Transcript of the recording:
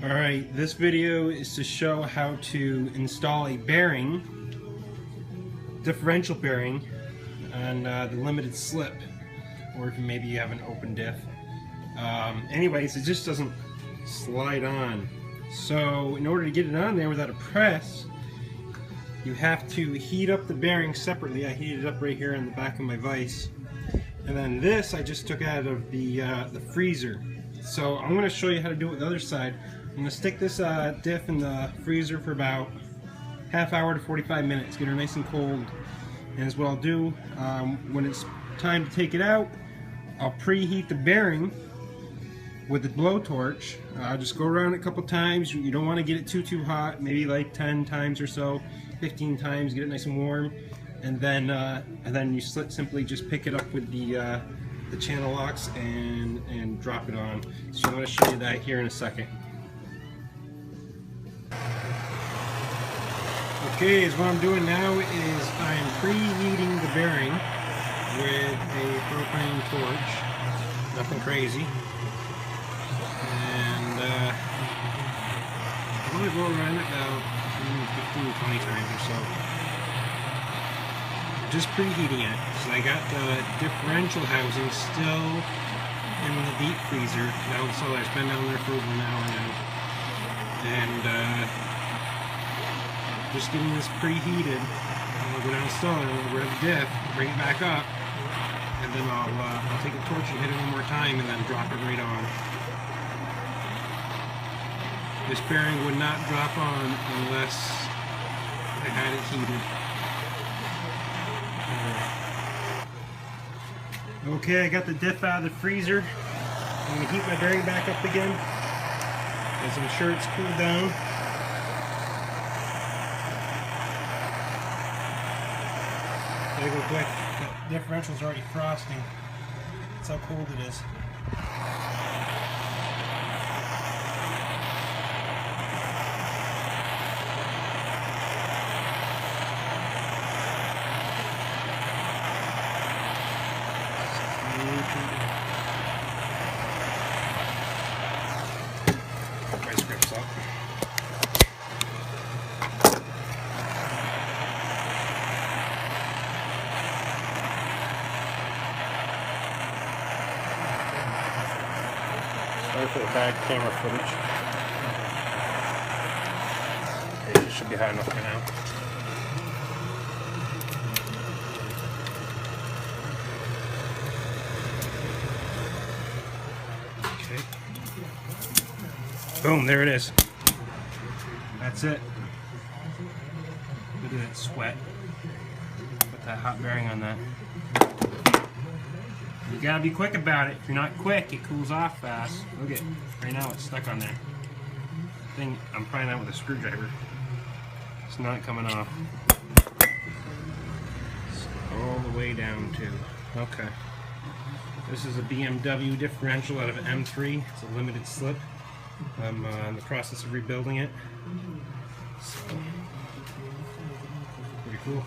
Alright, this video is to show how to install a bearing, differential bearing, on the limited slip, or if maybe you have an open diff. Anyways, it just doesn't slide on. So in order to get it on there without a press, you have to heat up the bearing separately. I heated it up right here in the back of my vise. And then this I just took out of the freezer. So I'm going to show you how to do it with the other side. I'm going to stick this diff in the freezer for about half hour to 45 minutes. Get her nice and cold. And as what I'll do, when it's time to take it out, I'll preheat the bearing with the blowtorch. Just go around it a couple times. You don't want to get it too hot. Maybe like 10 times or so, 15 times. Get it nice and warm, and then you simply just pick it up with the channel locks and drop it on. So I'm going to show you that here in a second. Okay, so what I'm doing now is I'm preheating the bearing with a propane torch. Nothing crazy. And I'm going to go around it about 15-20 times or so. Just preheating it. So I got the differential housing still in the deep freezer. So it's been down there for over an hour now. And just getting this preheated. I'll go downstairs, I'll grab the diff, bring it back up, and then I'll take a torch and hit it one more time and then drop it right on. This bearing would not drop on unless I had it heated. Okay, I got the diff out of the freezer. I'm going to heat my bearing back up again, as I'm sure it's cooled down. Gotta go quick. The differential's already frosting. That's how cold it is. Vice grips up. Sorry for the bad camera footage. Okay, it should be high enough for now. Okay. Boom, there it is. That's it. Look at that sweat. Put that hot bearing on that. You gotta be quick about it. If you're not quick, it cools off fast. Look at, right now it's stuck on there. Thing, I'm prying out with a screwdriver. It's not coming off. It's all the way down to, okay. This is a BMW differential out of M3. It's a limited slip. I'm in the process of rebuilding it. So, pretty cool.